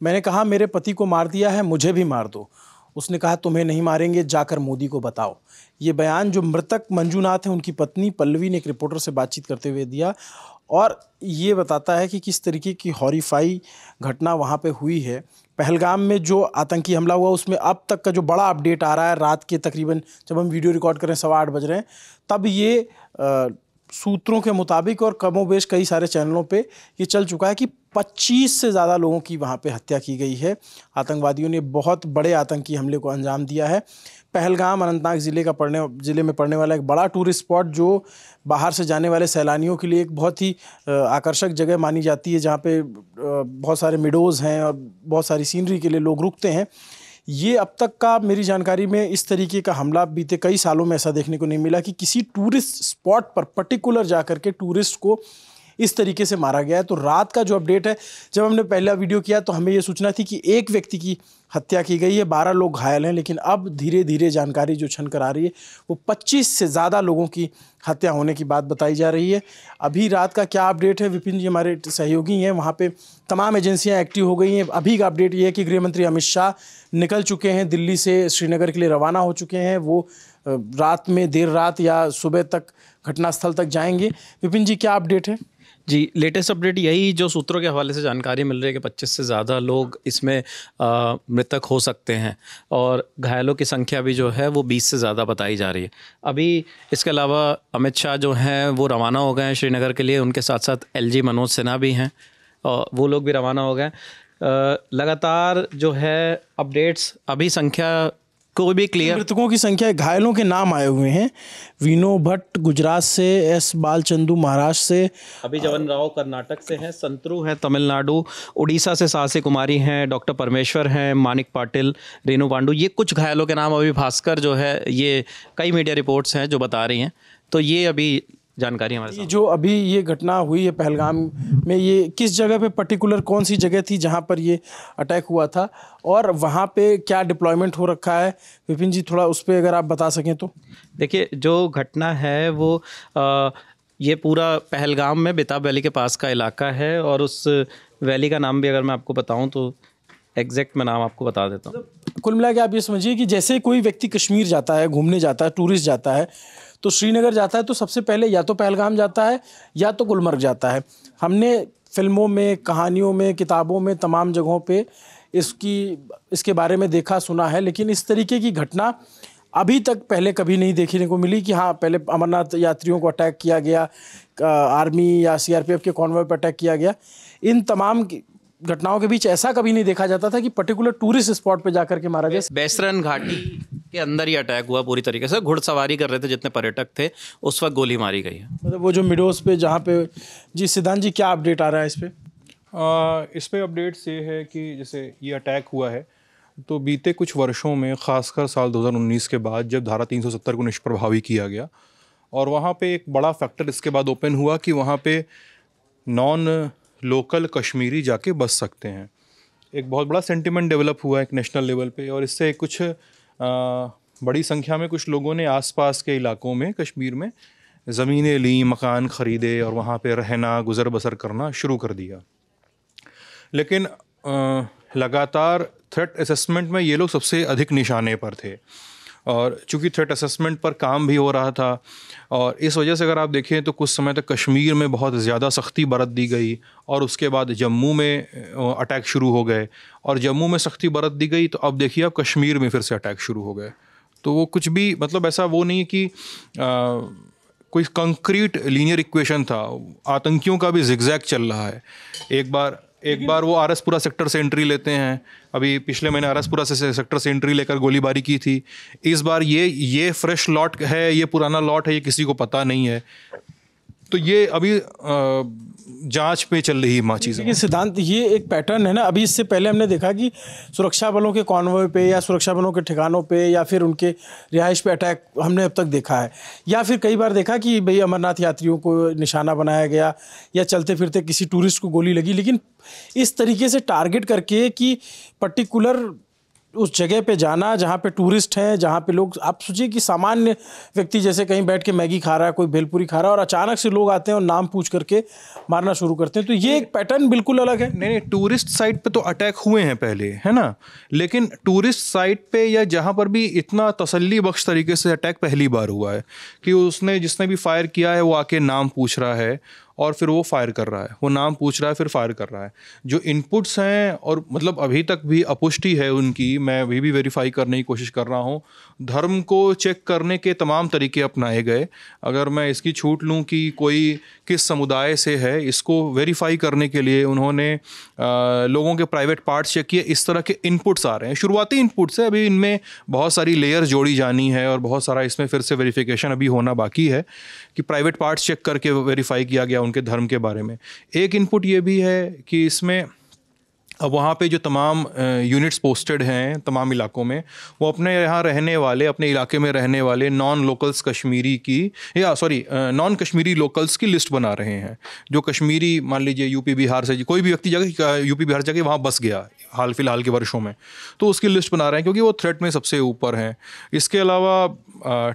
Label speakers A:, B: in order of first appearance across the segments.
A: मैंने कहा मेरे पति को मार दिया है, मुझे भी मार दो। उसने कहा तुम्हें नहीं मारेंगे, जाकर मोदी को बताओ। ये बयान जो मृतक मंजूनाथ हैं उनकी पत्नी पल्लवी ने एक रिपोर्टर से बातचीत करते हुए दिया, और ये बताता है कि किस तरीके की हॉरिफाई घटना वहाँ पे हुई है। पहलगाम में जो आतंकी हमला हुआ उसमें अब तक का जो बड़ा अपडेट आ रहा है, रात के तकरीबन जब हम वीडियो रिकॉर्ड कर रहे हैं 8:15 बज रहे हैं, तब ये सूत्रों के मुताबिक और कमोबेश कई सारे चैनलों पे ये चल चुका है कि 25 से ज़्यादा लोगों की वहाँ पे हत्या की गई है। आतंकवादियों ने बहुत बड़े आतंकी हमले को अंजाम दिया है। पहलगाम अनंतनाग ज़िले में पड़ने वाला एक बड़ा टूरिस्ट स्पॉट जो बाहर से जाने वाले सैलानियों के लिए एक बहुत ही आकर्षक जगह मानी जाती है, जहाँ पे बहुत सारे मिडोज़ हैं और बहुत सारी सीनरी के लिए लोग रुकते हैं। ये अब तक का मेरी जानकारी में इस तरीके का हमला बीते कई सालों में ऐसा देखने को नहीं मिला कि किसी टूरिस्ट स्पॉट पर पर्टिकुलर जाकर के टूरिस्ट को इस तरीके से मारा गया है। तो रात का जो अपडेट है, जब हमने पहला वीडियो किया तो हमें ये सूचना थी कि एक व्यक्ति की हत्या की गई है, 12 लोग घायल हैं, लेकिन अब धीरे धीरे जानकारी जो छन कर आ रही है वो 25 से ज़्यादा लोगों की हत्या होने की बात बताई जा रही है। अभी रात का क्या अपडेट है, विपिन जी हमारे सहयोगी हैं, वहाँ पे तमाम एजेंसियाँ एक्टिव हो गई हैं। अभी का अपडेट ये है कि गृह मंत्री अमित शाह निकल चुके हैं, दिल्ली से श्रीनगर के लिए रवाना हो चुके हैं। वो रात में, देर रात या सुबह तक घटनास्थल तक जाएंगे। विपिन जी क्या अपडेट है?
B: जी, लेटेस्ट अपडेट यही जो सूत्रों के हवाले से जानकारी मिल रही है कि 25 से ज़्यादा लोग इसमें मृतक हो सकते हैं और घायलों की संख्या भी जो है वो 20 से ज़्यादा बताई जा रही है। अभी इसके अलावा अमित शाह जो हैं वो रवाना हो गए हैं श्रीनगर के लिए, उनके साथ साथ LG मनोज सिन्हा भी हैं और वो लोग भी रवाना हो गए। लगातार जो है अपडेट्स, अभी संख्या कोई भी क्लियर,
A: मृतकों की संख्या, घायलों के नाम आए हुए हैं। विनो भट्ट गुजरात से, S बालचंदू महाराष्ट्र से,
B: अभिजवन राव कर्नाटक से हैं, संतरू हैं तमिलनाडु, उड़ीसा से साहसी कुमारी हैं, डॉक्टर परमेश्वर हैं, मानिक पाटिल, रेनू पांडू, ये कुछ घायलों के नाम अभी भास्कर जो है, ये कई मीडिया रिपोर्ट्स हैं जो बता रही हैं। तो ये अभी जानकारी हमारे साथ।
A: जो अभी ये घटना हुई है पहलगाम में, ये किस जगह पे पर्टिकुलर कौन सी जगह थी जहाँ पर ये अटैक हुआ था और वहाँ पे क्या डिप्लॉयमेंट हो रखा है? विपिन जी थोड़ा उस पर अगर आप बता सकें तो।
B: देखिए, जो घटना है वो ये पूरा पहलगाम में बेताब वैली के पास का इलाका है और उस वैली का नाम भी अगर मैं आपको बताऊं तो एग्जैक्ट मैं नाम आपको बता देता हूँ।
A: कुल मिला के आप ये समझिए कि जैसे कोई व्यक्ति कश्मीर जाता है, घूमने जाता है, टूरिस्ट जाता है, तो श्रीनगर जाता है तो सबसे पहले या तो पहलगाम जाता है या तो गुलमर्ग जाता है। हमने फिल्मों में, कहानियों में, किताबों में, तमाम जगहों पे इसके बारे में देखा सुना है, लेकिन इस तरीके की घटना अभी तक पहले कभी नहीं देखने को मिली कि हाँ पहले अमरनाथ यात्रियों को अटैक किया गया, आर्मी या CRPF के कॉन्वॉय पर अटैक किया गया। इन तमाम घटनाओं के बीच ऐसा कभी नहीं देखा जाता था कि पर्टिकुलर टूरिस्ट स्पॉट पे जाकर के मारा गया।
B: बैसरन घाटी के अंदर ही अटैक हुआ पूरी तरीके से, घुड़सवारी कर रहे थे जितने पर्यटक थे, उस वक्त गोली मारी गई है।
A: मतलब वो जो मिडोज पे जहाँ पे, जी सिद्धांत जी क्या अपडेट आ रहा है इस पे?
C: अपडेट्स ये है कि जैसे ये अटैक हुआ है तो बीते कुछ वर्षों में, ख़ासकर साल 2019 के बाद जब धारा 370 को निष्प्रभावी किया गया और वहाँ पे एक बड़ा फैक्टर इसके बाद ओपन हुआ कि वहाँ पे नॉन लोकल कश्मीरी जाके बस सकते हैं। एक बहुत बड़ा सेंटिमेंट डेवलप हुआ है एक नेशनल लेवल पे और इससे कुछ बड़ी संख्या में कुछ लोगों ने आसपास के इलाकों में कश्मीर में ज़मीनें ली, मकान ख़रीदे और वहाँ पे रहना, गुज़र बसर करना शुरू कर दिया। लेकिन लगातार थ्रेट असेसमेंट में ये लोग सबसे अधिक निशाने पर थे और चूंकि थ्रेट असेसमेंट पर काम भी हो रहा था और इस वजह से अगर आप देखें तो कुछ समय तक कश्मीर में बहुत ज़्यादा सख्ती बरत दी गई और उसके बाद जम्मू में अटैक शुरू हो गए और जम्मू में सख्ती बरत दी गई तो अब देखिए अब कश्मीर में फिर से अटैक शुरू हो गए। तो वो कुछ भी मतलब ऐसा वो नहीं कि कोई कंक्रीट लीनियर इक्वेशन था, आतंकियों का भी जिगजैग चल रहा है। एक बार वो आरएसपुरा सेक्टर से एंट्री लेते हैं, अभी पिछले महीने आरएसपुरा से सेक्टर से एंट्री लेकर गोलीबारी की थी। इस बार ये फ्रेश लॉट है, ये पुराना लॉट है, ये किसी को पता नहीं है। तो ये अभी जांच पे चल रही है चीज़ें।
A: लेकिन सिद्धांत ये एक पैटर्न है ना, अभी इससे पहले हमने देखा कि सुरक्षा बलों के कॉन्वॉय पे या सुरक्षा बलों के ठिकानों पे या फिर उनके रिहाइश पे अटैक हमने अब तक देखा है, या फिर कई बार देखा कि भाई अमरनाथ यात्रियों को निशाना बनाया गया या चलते फिरते किसी टूरिस्ट को गोली लगी। लेकिन इस तरीके से टारगेट करके कि पर्टिकुलर उस जगह पे जाना जहाँ पे टूरिस्ट हैं, जहाँ पे लोग, आप सोचिए कि सामान्य व्यक्ति जैसे कहीं बैठ के मैगी खा रहा है, कोई भेलपूरी खा रहा है, और अचानक से लोग आते हैं और नाम पूछ करके मारना शुरू करते हैं। तो ये एक पैटर्न बिल्कुल अलग है।
C: नहीं, टूरिस्ट साइट पे तो अटैक हुए हैं पहले, है ना, लेकिन टूरिस्ट साइट पे या जहाँ पर भी इतना तसल्ली बख्श तरीके से अटैक पहली बार हुआ है कि उसने, जिसने भी फायर किया है वो आके नाम पूछ रहा है और फिर वो फायर कर रहा है, वो नाम पूछ रहा है फिर फायर कर रहा है। जो इनपुट्स हैं, और मतलब अभी तक भी अपुष्टि है उनकी, मैं अभी भी वेरीफाई करने की कोशिश कर रहा हूँ। धर्म को चेक करने के तमाम तरीके अपनाए गए। अगर मैं इसकी छूट लूँ कि कोई किस समुदाय से है, इसको वेरीफाई करने के लिए उन्होंने लोगों के प्राइवेट पार्ट्स चेक किए। इस तरह के इनपुट्स आ रहे हैं, शुरुआती इनपुट्स है, अभी इनमें बहुत सारी लेयर जोड़ी जानी है और बहुत सारा इसमें फिर से वेरिफिकेशन अभी होना बाकी है कि प्राइवेट पार्ट्स चेक करके वेरीफाई किया गया उनके धर्म के बारे में। एक इनपुट ये भी है कि इसमें अब वहाँ पे जो तमाम यूनिट्स पोस्टेड हैं तमाम इलाकों में, वो अपने यहाँ रहने वाले, अपने इलाके में रहने वाले नॉन लोकल्स कश्मीरी की, या सॉरी नॉन कश्मीरी लोकल्स की लिस्ट बना रहे हैं। जो कश्मीरी, मान लीजिए यूपी बिहार से कोई भी व्यक्ति जाकर यूपी बिहार जाके वहाँ बस गया हाल फिलहाल के वर्षों में, तो उसकी लिस्ट बना रहे हैं क्योंकि वो थ्रेट में सबसे ऊपर हैं। इसके अलावा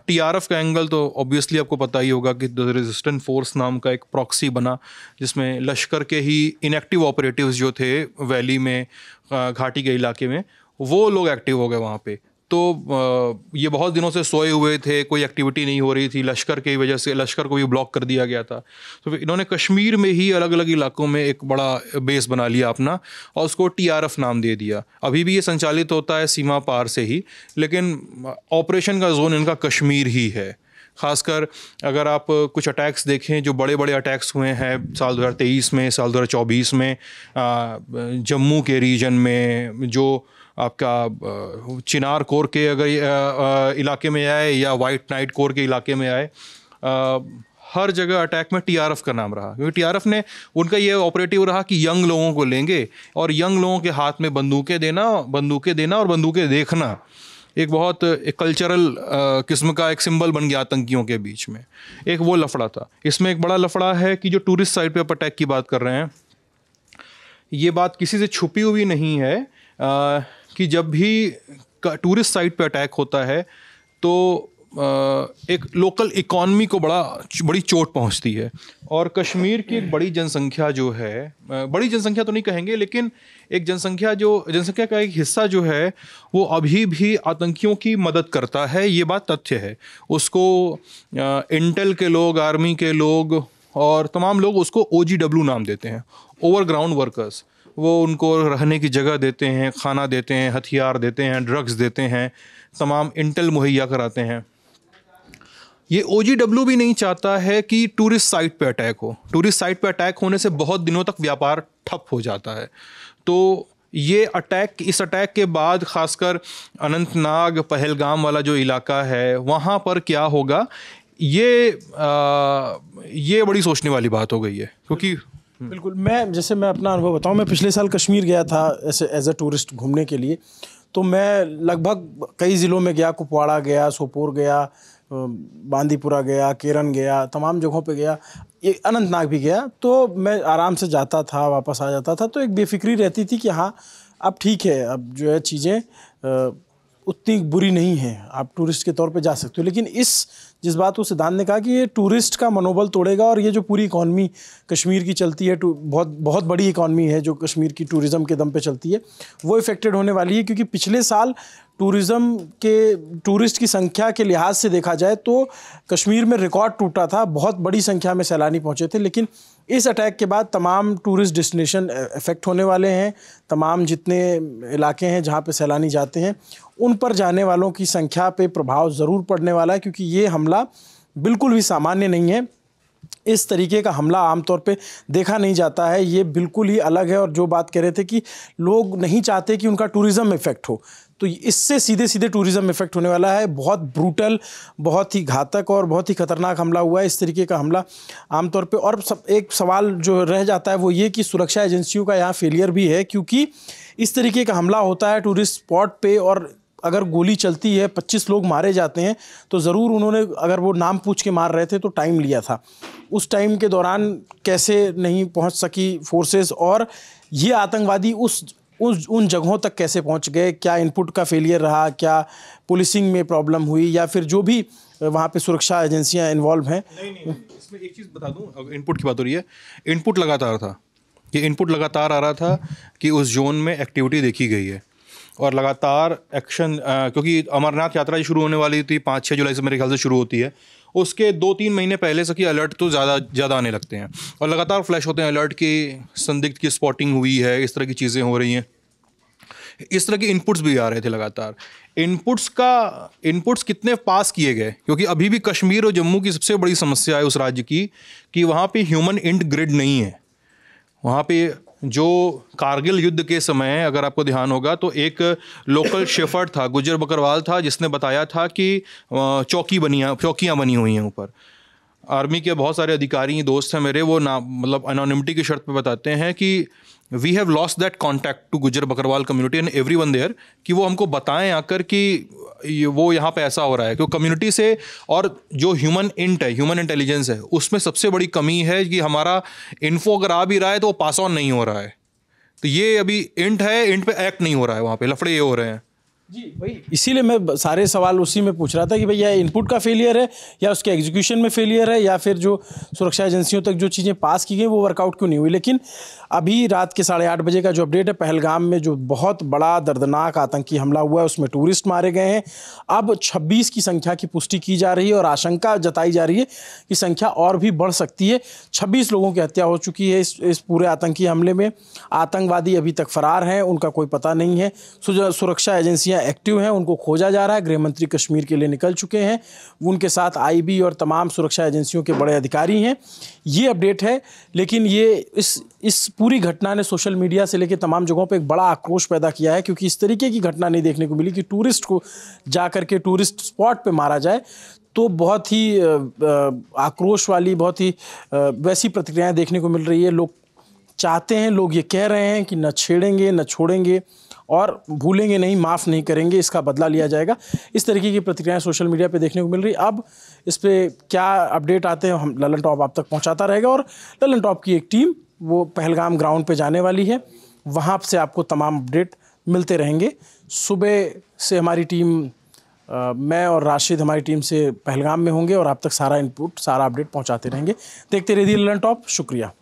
C: टीआरएफ का एंगल तो ऑब्वियसली आपको पता ही होगा कि द रेजिस्टेंट फोर्स नाम का एक प्रॉक्सी बना, जिसमें लश्कर के ही इनएक्टिव ऑपरेटिव्स जो थे वैली में, घाटी के इलाके में, वो लोग एक्टिव हो गए वहाँ पे। तो ये बहुत दिनों से सोए हुए थे, कोई एक्टिविटी नहीं हो रही थी, लश्कर की वजह से लश्कर को भी ब्लॉक कर दिया गया था। तो फिर इन्होंने कश्मीर में ही अलग अलग इलाकों में एक बड़ा बेस बना लिया अपना और उसको टीआरएफ नाम दे दिया। अभी भी ये संचालित होता है सीमा पार से ही, लेकिन ऑपरेशन का जोन इनका कश्मीर ही है। ख़ासकर अगर आप कुछ अटैक्स देखें, जो बड़े बड़े अटैक्स हुए हैं साल 2023 में, साल 2024 में, जम्मू के रीजन में, जो आपका चिनार कोर के अगर इलाके में आए या वाइट नाइट कोर के इलाके में आए, हर जगह अटैक में टीआरएफ का नाम रहा, क्योंकि टीआरएफ ने, उनका ये ऑपरेटिव रहा कि यंग लोगों को लेंगे और यंग लोगों के हाथ में बंदूकें देना और बंदूकें देखना एक बहुत एक कल्चरल किस्म का एक सिंबल बन गया आतंकियों के बीच में। एक वो लफड़ा था। इसमें एक बड़ा लफड़ा है कि जो टूरिस्ट साइट पे आप अटैक की बात कर रहे हैं, ये बात किसी से छुपी हुई नहीं है कि जब भी टूरिस्ट साइट पे अटैक होता है तो एक लोकल इकॉनमी को बड़ी चोट पहुंचती है। और कश्मीर की एक बड़ी जनसंख्या जो है, बड़ी जनसंख्या तो नहीं कहेंगे, लेकिन एक जनसंख्या का एक हिस्सा जो है वो अभी भी आतंकियों की मदद करता है। ये बात तथ्य है। उसको इंटेल के लोग, आर्मी के लोग और तमाम लोग उसको OGW नाम देते हैं, ओवरग्राउंड वर्कर्स। वो उनको रहने की जगह देते हैं, खाना देते हैं, हथियार देते हैं, ड्रग्स देते हैं, तमाम इंटेल मुहैया कराते हैं। ये OGW भी नहीं चाहता है कि टूरिस्ट साइट पे अटैक हो। टूरिस्ट साइट पे अटैक होने से बहुत दिनों तक व्यापार ठप हो जाता है। तो ये अटैक, इस अटैक के बाद खासकर अनंतनाग, पहलगाम वाला जो इलाका है, वहाँ पर क्या होगा, ये बड़ी सोचने वाली बात हो गई है। क्योंकि
A: बिल्कुल, मैं अपना अनुभव बताऊं, मैं पिछले साल कश्मीर गया था ऐसे एज अ टूरिस्ट घूमने के लिए। तो मैं लगभग कई ज़िलों में गया, कुपवाड़ा गया, सोपोर गया, बांदीपुरा गया, केरन गया, तमाम जगहों पे गया, ये अनंतनाग भी गया। तो मैं आराम से जाता था, वापस आ जाता था, तो एक बेफिक्री रहती थी कि हाँ अब ठीक है, अब जो है चीज़ें उतनी बुरी नहीं है, आप टूरिस्ट के तौर पे जा सकते हो। लेकिन जिस बात को सिद्धांत ने कहा कि ये टूरिस्ट का मनोबल तोड़ेगा, और ये जो पूरी इकॉनमी कश्मीर की चलती है, बहुत बड़ी इकॉनमी है जो कश्मीर की टूरिज़्म के दम पे चलती है, वो इफ़ेक्टेड होने वाली है। क्योंकि पिछले साल टूरिस्ट की संख्या के लिहाज से देखा जाए तो कश्मीर में रिकॉर्ड टूटा था, बहुत बड़ी संख्या में सैलानी पहुंचे थे। लेकिन इस अटैक के बाद तमाम टूरिस्ट डेस्टिनेशन इफेक्ट होने वाले हैं। तमाम जितने इलाके हैं जहां पे सैलानी जाते हैं, उन पर जाने वालों की संख्या पे प्रभाव ज़रूर पड़ने वाला है, क्योंकि ये हमला बिल्कुल भी सामान्य नहीं है। इस तरीके का हमला आमतौर पे देखा नहीं जाता है, ये बिल्कुल ही अलग है। और जो बात कह रहे थे कि लोग नहीं चाहते कि उनका टूरिज़्म इफेक्ट हो, तो इससे सीधे टूरिज़्म इफेक्ट होने वाला है। बहुत ब्रूटल, बहुत ही घातक और बहुत ही खतरनाक हमला हुआ है। इस तरीके का हमला आमतौर पे, और एक सवाल जो रह जाता है वो ये कि सुरक्षा एजेंसियों का यहाँ फेलियर भी है, क्योंकि इस तरीके का हमला होता है टूरिस्ट स्पॉट पे, और अगर गोली चलती है, 25 लोग मारे जाते हैं, तो ज़रूर उन्होंने, अगर वो नाम पूछ के मार रहे थे तो टाइम लिया था। उस टाइम के दौरान कैसे नहीं पहुंच सकी फोर्सेस, और ये आतंकवादी उस उन जगहों तक कैसे पहुंच गए, क्या इनपुट का फेलियर रहा, क्या पुलिसिंग में प्रॉब्लम हुई, या फिर जो भी वहाँ पे सुरक्षा एजेंसियाँ इन्वॉल्व हैं।
C: नहीं, इसमें एक चीज़ बता दूं, इनपुट की बात हो रही है, इनपुट लगातार था, ये इनपुट लगातार आ रहा था कि उस जोन में एक्टिविटी देखी गई है और लगातार एक्शन, क्योंकि अमरनाथ यात्रा शुरू होने वाली थी 5-6 जुलाई से मेरे ख्याल से शुरू होती है, उसके 2-3 महीने पहले से कि अलर्ट तो ज़्यादा आने लगते हैं और लगातार फ्लैश होते हैं अलर्ट की संदिग्ध की स्पॉटिंग हुई है, इस तरह की चीज़ें हो रही हैं, इस तरह के इनपुट्स भी आ रहे थे लगातार। इनपुट्स कितने पास किए गए, क्योंकि अभी भी कश्मीर और जम्मू की सबसे बड़ी समस्या है उस राज्य की कि वहाँ पे ह्यूमन इंट ग्रिड नहीं है। वहाँ पे जो कारगिल युद्ध के समय अगर आपको ध्यान होगा तो एक लोकल शेफर्ड था, गुज्जर बकरवाल था, जिसने बताया था कि चौकियाँ बनी हुई हैं ऊपर। आर्मी के बहुत सारे अधिकारी दोस्त हैं मेरे, वो मतलब अनोनिमिटी की शर्त पे बताते हैं कि we have lost that contact to Gujjar Bakarwal community and everyone there, कि वो हमको बताएं आकर कि वो यहाँ पे ऐसा हो रहा है, क्योंकि कम्युनिटी से और जो ह्यूमन इंटेलिजेंस है उसमें सबसे बड़ी कमी है कि हमारा इन्फो अगर आ भी रहा है तो वो पास ऑन नहीं हो रहा है। तो ये अभी इंट पे एक्ट नहीं हो रहा है, वहाँ पे लफड़े ये हो रहे हैं।
A: जी भाई, इसीलिए मैं सारे सवाल उसी में पूछ रहा था कि भैया इनपुट का फेलियर है या उसके एग्जीक्यूशन में फेलियर है, या फिर जो सुरक्षा एजेंसियों तक जो चीज़ें पास की गई वो वर्कआउट क्यों नहीं हुई। लेकिन अभी रात के 8:30 बजे का जो अपडेट है, पहलगाम में जो बहुत बड़ा दर्दनाक आतंकी हमला हुआ है उसमें टूरिस्ट मारे गए हैं। अब 26 की संख्या की पुष्टि की जा रही है और आशंका जताई जा रही है कि संख्या और भी बढ़ सकती है। 26 लोगों की हत्या हो चुकी है इस पूरे आतंकी हमले में। आतंकवादी अभी तक फरार हैं, उनका कोई पता नहीं है। सुरक्षा एजेंसियाँ एक्टिव हैं, उनको खोजा जा रहा है। गृह मंत्री कश्मीर के लिए निकल चुके हैं, उनके साथ आईबी और तमाम सुरक्षा एजेंसियों के बड़े अधिकारी हैं। ये अपडेट है, लेकिन ये इस पूरी घटना ने सोशल मीडिया से लेकर तमाम जगहों पे एक बड़ा आक्रोश पैदा किया है, क्योंकि इस तरीके की घटना नहीं देखने को मिली कि टूरिस्ट को जा करके टूरिस्ट स्पॉट पे मारा जाए। तो बहुत ही आक्रोश वाली, बहुत ही वैसी प्रतिक्रियाएं देखने को मिल रही है। लोग चाहते हैं, लोग ये कह रहे हैं कि न छेड़ेंगे, न छोड़ेंगे और भूलेंगे नहीं, माफ़ नहीं करेंगे, इसका बदला लिया जाएगा। इस तरीके की प्रतिक्रियाएं सोशल मीडिया पे देखने को मिल रही। अब इस पे क्या अपडेट आते हैं हम ललन टॉप आप तक पहुंचाता रहेगा, और ललन टॉप की एक टीम वो पहलगाम ग्राउंड पे जाने वाली है, वहाँ से आपको तमाम अपडेट मिलते रहेंगे। सुबह से हमारी टीम, मैं और राशिद हमारी टीम से पहलगाम में होंगे और आप तक सारा इनपुट, सारा अपडेट पहुँचाते रहेंगे। देखते रहिए ललन टॉप। शुक्रिया।